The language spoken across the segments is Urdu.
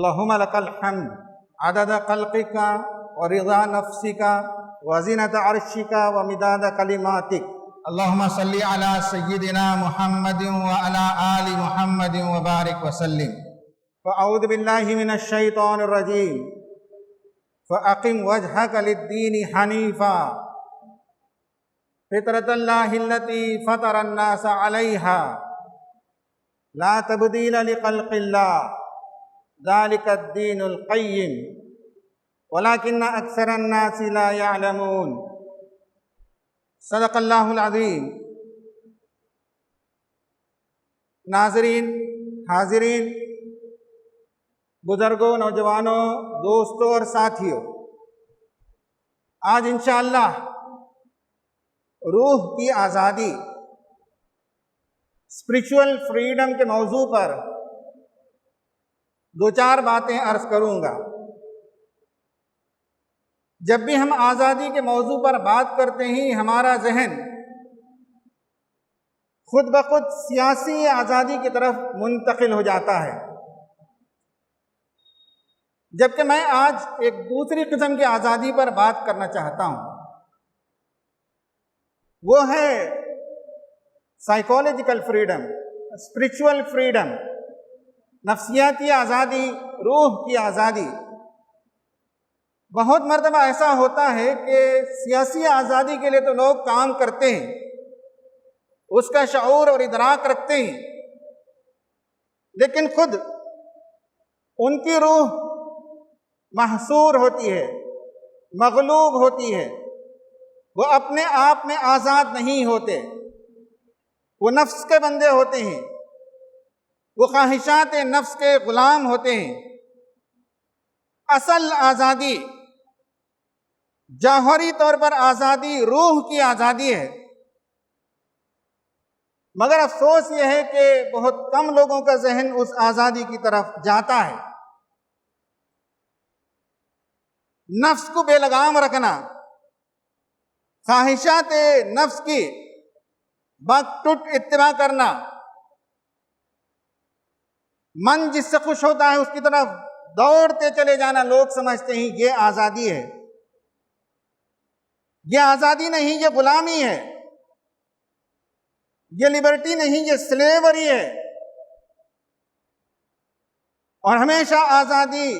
اللهم لك الحمد عدد خلقك ورضا نفسك وزنة عرشك ومداد كلماتك. اللهم صل على سيدنا محمد وعلى آل محمد وبارك وسلم. فأعوذ بالله من الشيطان الرجيم. فأقم وجهك للدين حنيفا فطرة الله التي فطر الناس عليها لا تبديل لخلق الله ذلك الدين القيم ولكن أكثر الناس لا يعلمون. صدق اللہ العظیم. ناظرین، حاضرین، بزرگوں، نوجوانوں، دوستوں اور ساتھیوں، آج انشاءاللہ روح کی آزادی، اسپریچول فریڈم کے موضوع پر دو چار باتیں عرض کروں گا. جب بھی ہم آزادی کے موضوع پر بات کرتے ہیں ہمارا ذہن خود بخود سیاسی آزادی کی طرف منتقل ہو جاتا ہے، جبکہ میں آج ایک دوسری قسم کی آزادی پر بات کرنا چاہتا ہوں. وہ ہے سائیکولوجیکل فریڈم، اسپریچول فریڈم، نفسیاتی آزادی، روح کی آزادی. بہت مرتبہ ایسا ہوتا ہے کہ سیاسی آزادی کے لیے تو لوگ کام کرتے ہیں، اس کا شعور اور ادراک رکھتے ہیں، لیکن خود ان کی روح محصور ہوتی ہے، مغلوب ہوتی ہے. وہ اپنے آپ میں آزاد نہیں ہوتے، وہ نفس کے بندے ہوتے ہیں، وہ خواہشات نفس کے غلام ہوتے ہیں. اصل آزادی، جوہری طور پر آزادی روح کی آزادی ہے. مگر افسوس یہ ہے کہ بہت کم لوگوں کا ذہن اس آزادی کی طرف جاتا ہے. نفس کو بے لگام رکھنا، خواہشات نفس کی بکٹوٹ اتباع کرنا، من جس سے خوش ہوتا ہے اس کی طرف دوڑتے چلے جانا، لوگ سمجھتے ہیں یہ آزادی ہے. یہ آزادی نہیں، یہ غلامی ہے. یہ لبرٹی نہیں، یہ سلیوری ہے. اور ہمیشہ آزادی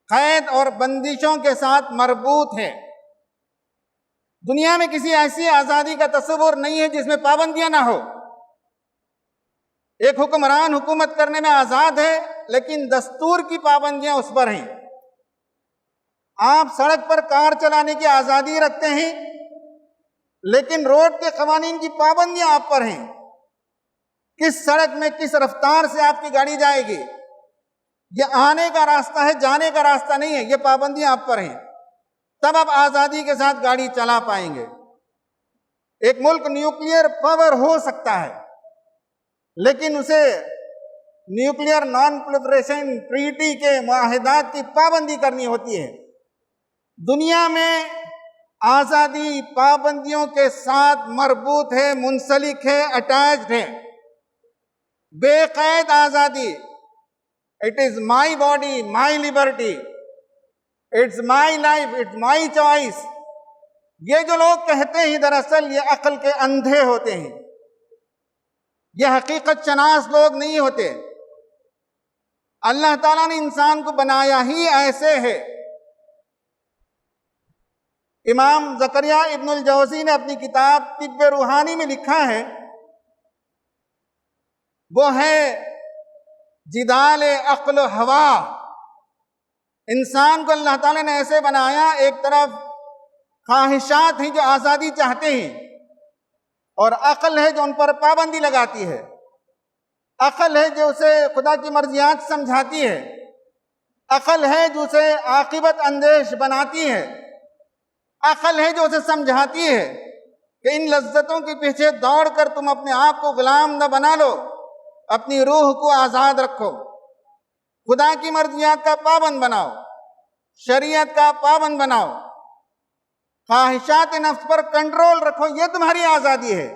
قید اور بندشوں کے ساتھ مربوط ہے. دنیا میں کسی ایسی آزادی کا تصور نہیں ہے جس میں پابندیاں نہ ہو. ایک حکمران حکومت کرنے میں آزاد ہے، لیکن دستور کی پابندیاں اس پر ہیں. آپ سڑک پر کار چلانے کی آزادی رکھتے ہیں، لیکن روڈ کے قوانین کی پابندیاں آپ پر ہیں. کس سڑک میں کس رفتار سے آپ کی گاڑی جائے گی، یہ آنے کا راستہ ہے، جانے کا راستہ نہیں ہے. یہ پابندیاں آپ پر ہیں، تب آپ آزادی کے ساتھ گاڑی چلا پائیں گے. ایک ملک نیوکلیئر پاور ہو سکتا ہے، لیکن اسے نیوکلیئر نان پرولیفریشن ٹریٹی کے معاہدات کی پابندی کرنی ہوتی ہے. دنیا میں آزادی پابندیوں کے ساتھ مربوط ہے، منسلک ہے، اٹیچڈ ہے. بے قید آزادی، it is my body, my liberty, it's my life, it's my choice. یہ جو لوگ کہتے ہیں دراصل یہ عقل کے اندھے ہوتے ہیں، یہ حقیقت شناس لوگ نہیں ہوتے. اللہ تعالیٰ نے انسان کو بنایا ہی ایسے ہے. امام زکریا ابن الجوزی نے اپنی کتاب طب روحانی میں لکھا ہے، وہ ہے جدال عقل و ہوا. انسان کو اللہ تعالیٰ نے ایسے بنایا، ایک طرف خواہشات ہیں جو آزادی چاہتے ہیں، اور عقل ہے جو ان پر پابندی لگاتی ہے. عقل ہے جو اسے خدا کی مرضیات سمجھاتی ہے. عقل ہے جو اسے عاقبت اندیش بناتی ہے. عقل ہے جو اسے سمجھاتی ہے کہ ان لذتوں کے پیچھے دوڑ کر تم اپنے آپ کو غلام نہ بنا لو، اپنی روح کو آزاد رکھو، خدا کی مرضیات کا پابند بناؤ، شریعت کا پابند بناؤ، خواہشات نفس پر کنٹرول رکھو. یہ تمہاری آزادی ہے.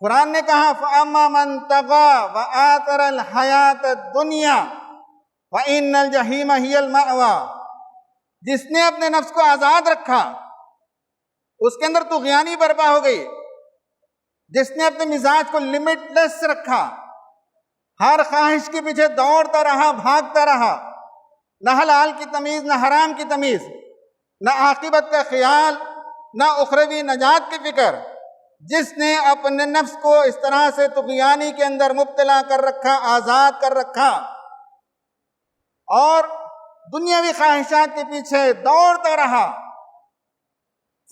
قرآن نے کہا فَأَمَّا مَن طَغَىٰ وَآثَرَ الْحَيَاةَ الدُّنْيَا فَإِنَّ الْجَحِيمَ هِيَ الْمَأْوَى، جس نے اپنے نفس کو آزاد رکھا اس کے اندر طغیانی برپا ہو گئی، جس نے اپنے مزاج کو لمٹ لیس رکھا، ہر خواہش کے پیچھے دوڑتا رہا، بھاگتا رہا، نہ حلال کی تمیز نہ حرام کی تمیز، نہ عاقبت کا خیال نہ اخروی نجات کی فکر، جس نے اپنے نفس کو اس طرح سے طغیانی کے اندر مبتلا کر رکھا، آزاد کر رکھا، اور دنیاوی خواہشات کے پیچھے دوڑتا رہا،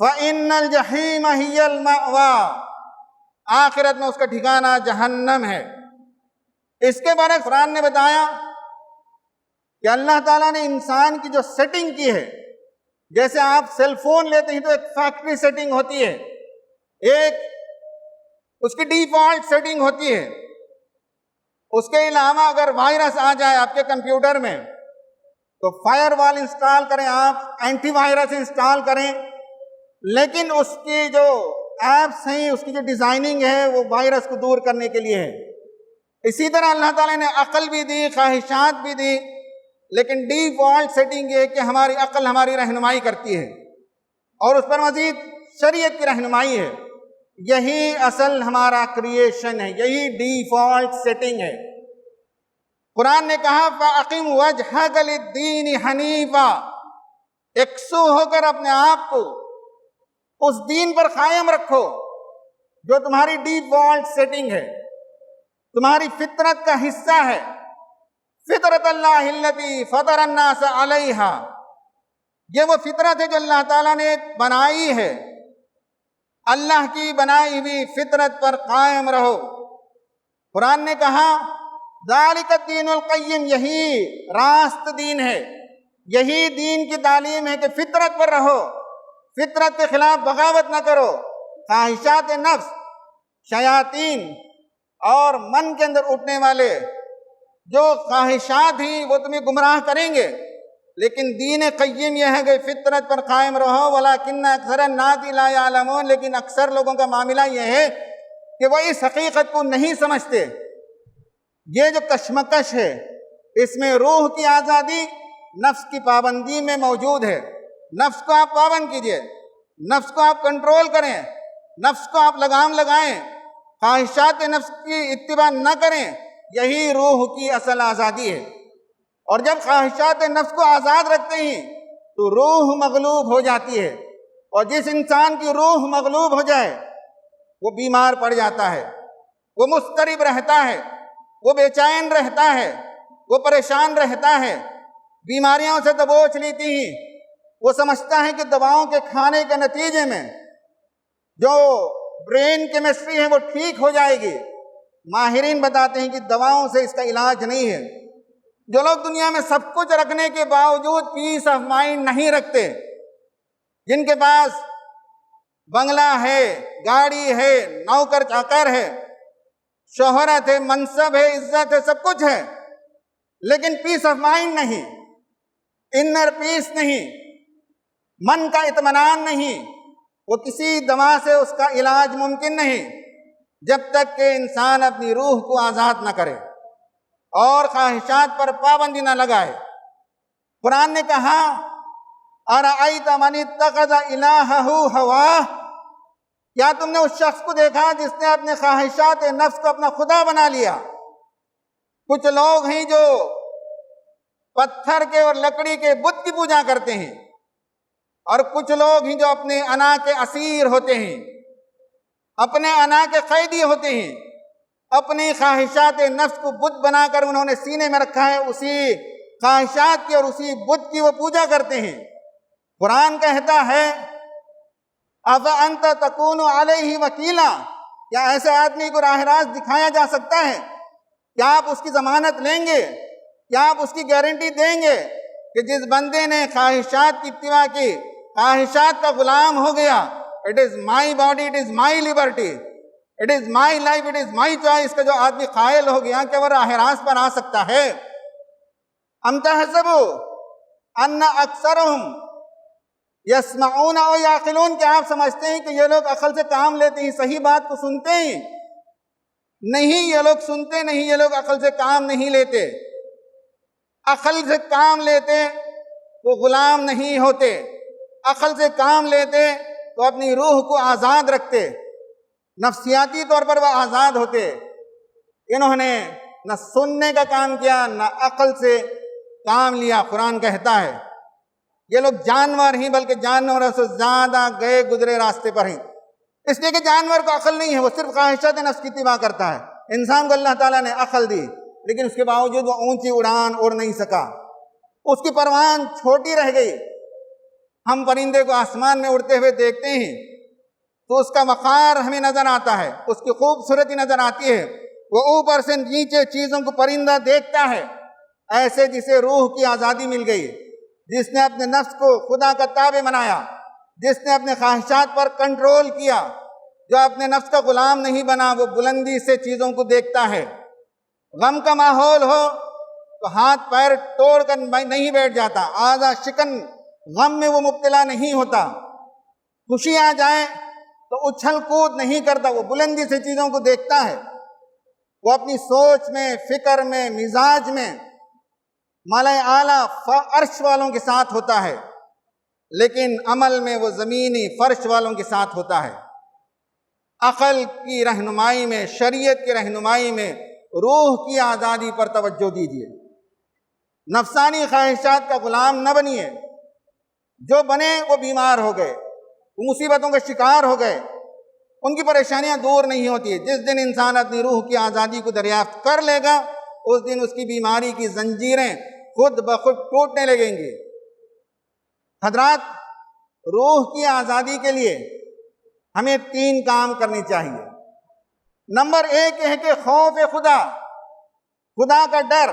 فَإِنَّ الْجَحِيمَ هِيَ الْمَأْوَى، آخرت میں اس کا ٹھکانہ جہنم ہے۔ اس کے بارے میں قرآن نے بتایا کہ اللہ تعالیٰ نے انسان کی جو سیٹنگ کی ہے، جیسے آپ سیل فون لیتے ہیں تو ایک فیکٹری سیٹنگ ہوتی ہے، ایک اس کی ڈیفالٹ سیٹنگ ہوتی ہے، اس کے علاوہ اگر وائرس آ جائے آپ کے کمپیوٹر میں تو فائر وال انسٹال کریں، آپ اینٹی وائرس انسٹال کریں، لیکن اس کی جو ایپس ہیں، اس کی جو ڈیزائننگ ہے وہ وائرس کو دور کرنے کے لیے ہے۔ اسی طرح اللہ تعالیٰ نے عقل بھی دی، خواہشات بھی دی، لیکن ڈیفالٹ سیٹنگ یہ ہے کہ ہماری عقل ہماری رہنمائی کرتی ہے اور اس پر مزید شریعت کی رہنمائی ہے۔ یہی اصل ہمارا کریشن ہے، یہی ڈیفالٹ سیٹنگ ہے۔ قرآن نے کہا فَأَقِمْ وَجْهَكَ لِلدِّينِ حَنِيفًا، یکسو ہو کر اپنے آپ کو اس دین پر قائم رکھو جو تمہاری ڈیفالٹ سیٹنگ ہے، تمہاری فطرت کا حصہ ہے۔ فطرت اللہ التی فطر الناس علیہا، یہ وہ فطرت ہے جو اللہ تعالیٰ نے بنائی ہے، اللہ کی بنائی ہوئی فطرت پر قائم رہو۔ قرآن نے کہا ذالک الدین القیم، یہی راست دین ہے، یہی دین کی تعلیم ہے کہ فطرت پر رہو، فطرت کے خلاف بغاوت نہ کرو، خواہشات نفس، شیاطین اور من کے اندر اٹھنے والے جو خواہشات ہیں وہ تمہیں گمراہ کریں گے، لیکن دین قیم یہ ہے کہ فطرت پر قائم رہو۔ وَلَكِنَّ أَكْثَرَ النَّاسِ لَا يَعْلَمُونَ، لیکن اکثر لوگوں کا معاملہ یہ ہے کہ وہ اس حقیقت کو نہیں سمجھتے۔ یہ جو کشمکش ہے، اس میں روح کی آزادی نفس کی پابندی میں موجود ہے۔ نفس کو آپ پابند کیجئے، نفس کو آپ کنٹرول کریں، نفس کو آپ لگام لگائیں، خواہشات نفس کی اتباع نہ کریں، یہی روح کی اصل آزادی ہے۔ اور جب خواہشات نفس کو آزاد رکھتے ہیں تو روح مغلوب ہو جاتی ہے، اور جس انسان کی روح مغلوب ہو جائے وہ بیمار پڑ جاتا ہے، وہ مضطرب رہتا ہے، وہ بے چین رہتا ہے، وہ پریشان رہتا ہے، بیماریوں سے دبوچ لیتی ہیں۔ وہ سمجھتا ہے کہ دواؤں کے کھانے کے نتیجے میں جو برین کیمسٹری ہے وہ ٹھیک ہو جائے گی۔ ماہرین بتاتے ہیں کہ دواؤں سے اس کا علاج نہیں ہے۔ جو لوگ دنیا میں سب کچھ رکھنے کے باوجود پیس آف مائنڈ نہیں رکھتے، جن کے پاس بنگلہ ہے، گاڑی ہے، نوکر چاکر ہے، شہرت ہے، منصب ہے، عزت ہے، سب کچھ ہے، لیکن پیس آف مائنڈ نہیں، انر پیس نہیں، من کا اطمینان نہیں، وہ کسی دوا سے اس کا علاج ممکن نہیں جب تک کہ انسان اپنی روح کو آزاد نہ کرے اور خواہشات پر پابندی نہ لگائے۔ قرآن نے کہا أَرَأَيْتَ مَنِ اتَّخَذَ إِلَٰهَهُ هَوَاهُ، کیا تم نے اس شخص کو دیکھا جس نے اپنے خواہشات نفس کو اپنا خدا بنا لیا؟ کچھ لوگ ہیں جو پتھر کے اور لکڑی کے بت کی پوجا کرتے ہیں، اور کچھ لوگ ہیں جو اپنے انا کے اسیر ہوتے ہیں، اپنے انا کے قیدی ہوتے ہیں، اپنی خواہشات نفس کو بت بنا کر انہوں نے سینے میں رکھا ہے، اسی خواہشات کی اور اسی بت کی وہ پوجا کرتے ہیں۔ قرآن کہتا ہے أَفَأَنْتَ تَكُونُ عَلَيْهِ وَكِيلًا، کیا ایسے آدمی کو راہ راست دکھایا جا سکتا ہے؟ کیا آپ اس کی ضمانت لیں گے؟ کیا آپ اس کی گارنٹی دیں گے کہ جس بندے نے خواہشات کی اتباع کی، خواہشات کا غلام ہو گیا، it is my body, it is my Liberty, it is my life, it is my choice, کا جو آدمی قائل ہو گیا کہ وہ راہ راست پر آ سکتا ہے؟ ام تحسبوا ان اکثرهم یسمعون او یعقلون، کہ آپ سمجھتے ہیں کہ یہ لوگ عقل سے کام لیتے ہیں، صحیح بات کو سنتے ہیں؟ نہیں، یہ لوگ سنتے نہیں، یہ لوگ عقل سے کام نہیں لیتے۔ عقل سے کام لیتے تو غلام نہیں ہوتے، عقل سے کام لیتے تو اپنی روح کو آزاد رکھتے، نفسیاتی طور پر وہ آزاد ہوتے۔ انہوں نے نہ سننے کا کام کیا نہ عقل سے کام لیا۔ قرآن کہتا ہے یہ لوگ جانور ہی بلکہ جانوروں سے زیادہ گئے گزرے راستے پر ہیں، اس لیے کہ جانور کو عقل نہیں ہے، وہ صرف خواہشات نفس کی اتباع کرتا ہے۔ انسان کو اللہ تعالیٰ نے عقل دی لیکن اس کے باوجود وہ اونچی اڑان اڑ نہیں سکا، اس کی پروان چھوٹی رہ گئی۔ ہم پرندے کو آسمان میں اڑتے ہوئے دیکھتے ہیں تو اس کا وقار ہمیں نظر آتا ہے، اس کی خوبصورتی نظر آتی ہے، وہ اوپر سے نیچے چیزوں کو پرندہ دیکھتا ہے۔ ایسے جسے روح کی آزادی مل گئی، جس نے اپنے نفس کو خدا کا تابع بنایا، جس نے اپنے خواہشات پر کنٹرول کیا، جو اپنے نفس کا غلام نہیں بنا، وہ بلندی سے چیزوں کو دیکھتا ہے۔ غم کا ماحول ہو تو ہاتھ پیر توڑ کر نہیں بیٹھ جاتا، آدھا شکن غم میں وہ مبتلا نہیں ہوتا۔ خوشی آ جائے تو اچھل کود نہیں کرتا، وہ بلندی سے چیزوں کو دیکھتا ہے۔ وہ اپنی سوچ میں، فکر میں، مزاج میں ملائے اعلیٰ عرش والوں کے ساتھ ہوتا ہے، لیکن عمل میں وہ زمینی فرش والوں کے ساتھ ہوتا ہے۔ عقل کی رہنمائی میں، شریعت کی رہنمائی میں روح کی آزادی پر توجہ دیجیے۔ نفسانی خواہشات کا غلام نہ بنیے، جو بنے وہ بیمار ہو گئے، وہ مصیبتوں کا شکار ہو گئے، ان کی پریشانیاں دور نہیں ہوتی۔ جس دن انسان اپنی روح کی آزادی کو دریافت کر لے گا، اس دن اس کی بیماری کی زنجیریں خود بخود ٹوٹنے لگیں گی۔ حضرات، روح کی آزادی کے لیے ہمیں 3 کام کرنے چاہیے۔ نمبر 1 یہ ہے کہ خوف خدا، خدا کا ڈر،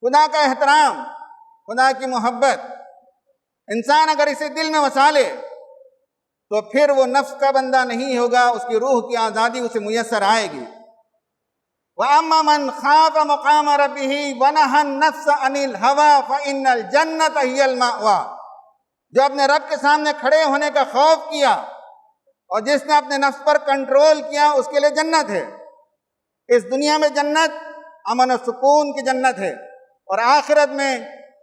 خدا کا احترام، خدا کی محبت۔ انسان اگر اسے دل میں وسا لے تو پھر وہ نفس کا بندہ نہیں ہوگا، اس کی روح کی آزادی اسے میسر آئے گی۔ وَأَمَّا مَنْ خَافَ مَقَامَ رَبِّهِ وَنَهَى النَّفْسَ عَنِ الْهَوَىٰ فَإِنَّ الْجَنَّةَ هِيَ الْمَأْوَىٰ، جو اپنے رب کے سامنے کھڑے ہونے کا خوف کیا اور جس نے اپنے نفس پر کنٹرول کیا، اس کے لیے جنت ہے۔ اس دنیا میں جنت امن و سکون کی جنت ہے، اور آخرت میں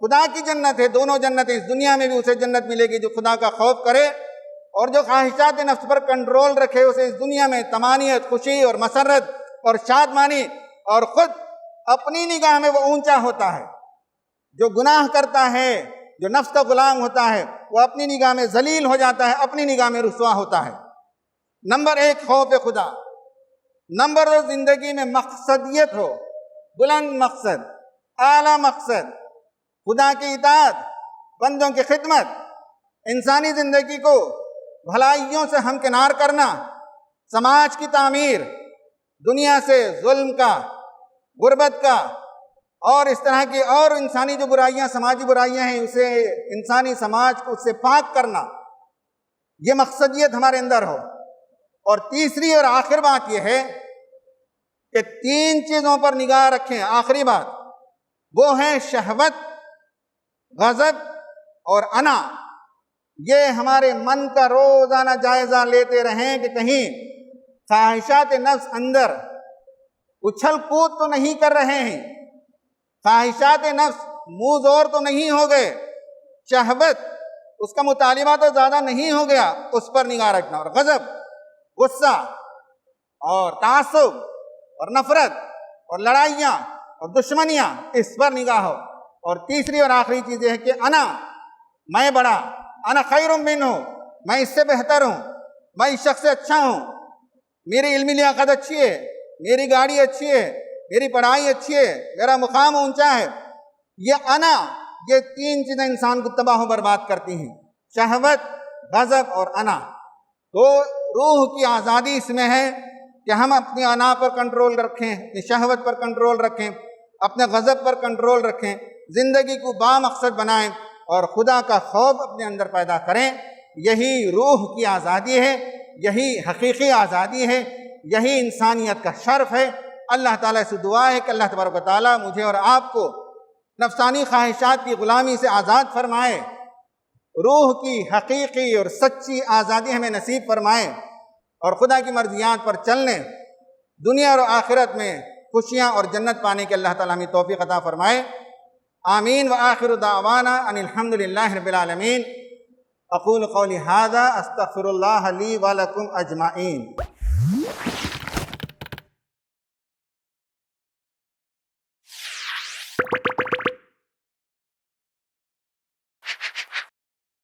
خدا کی جنت ہے۔ دونوں جنتیں، اس دنیا میں بھی اسے جنت ملے گی جو خدا کا خوف کرے، اور جو خواہشات نفس پر کنٹرول رکھے اسے اس دنیا میں طمانینت، خوشی اور مسرت اور شادمانی، اور خود اپنی نگاہ میں وہ اونچا ہوتا ہے۔ جو گناہ کرتا ہے، جو نفس کا غلام ہوتا ہے، وہ اپنی نگاہ میں ذلیل ہو جاتا ہے، اپنی نگاہ میں رسوا ہوتا ہے۔ نمبر 1 خوف خدا۔ نمبر 2 زندگی میں مقصدیت ہو، بلند مقصد، اعلیٰ مقصد، خدا کی اطاعت، بندوں کی خدمت، انسانی زندگی کو بھلائیوں سے ہمکنار کرنا، سماج کی تعمیر، دنیا سے ظلم کا، غربت کا اور اس طرح کی اور انسانی جو برائیاں، سماجی برائیاں ہیں، اسے انسانی سماج کو اس سے پاک کرنا، یہ مقصدیت ہمارے اندر ہو۔ اور تیسری اور آخر بات یہ ہے کہ 3 چیزوں پر نگاہ رکھیں۔ آخری بات وہ ہے شہوت، غضب اور انا۔ یہ ہمارے من کا روزانہ جائزہ لیتے رہیں کہ کہیں خواہشات نفس اندر اچھل کود تو نہیں کر رہے ہیں، خواہشات نفس منہ زور تو نہیں ہو گئے، شہوت اس کا مطالبہ تو زیادہ نہیں ہو گیا، اس پر نگاہ رکھنا۔ اور غضب، غصہ اور تعصب اور نفرت اور لڑائیاں اور دشمنیاں، اس پر نگاہ ہو۔ اور تیسری اور آخری چیز یہ ہے کہ انا، میں بڑا، انا خیر منہ، میں اس سے بہتر ہوں، میں اس شخص سے اچھا ہوں، میری علمی لیاقت اچھی ہے، میری گاڑی اچھی ہے، میری پڑھائی اچھی ہے، میرا مقام اونچا ہے۔ یہ انا، یہ 3 چیزیں انسان کو تباہ و برباد کرتی ہیں، شہوت، غضب اور انا۔ تو روح کی آزادی اس میں ہے کہ ہم اپنی انا پر کنٹرول رکھیں، اپنی شہوت پر کنٹرول رکھیں، اپنے غضب پر کنٹرول رکھیں، زندگی کو با مقصد بنائیں اور خدا کا خوف اپنے اندر پیدا کریں۔ یہی روح کی آزادی ہے، یہی حقیقی آزادی ہے، یہی انسانیت کا شرف ہے۔ اللہ تعالیٰ سے دعا ہے کہ اللہ تبارک و تعالیٰ مجھے اور آپ کو نفسانی خواہشات کی غلامی سے آزاد فرمائے، روح کی حقیقی اور سچی آزادی ہمیں نصیب فرمائے، اور خدا کی مرضیات پر چلنے، دنیا اور آخرت میں خوشیاں اور جنت پانے کے اللہ تعالیٰ ہمیں توفیق عطا فرمائے۔ آمین وآخر دعوانا ان الحمد للہ رب العالمین۔ اقول قولی ھذا استغفر اللہ لی ولکم اجمعین۔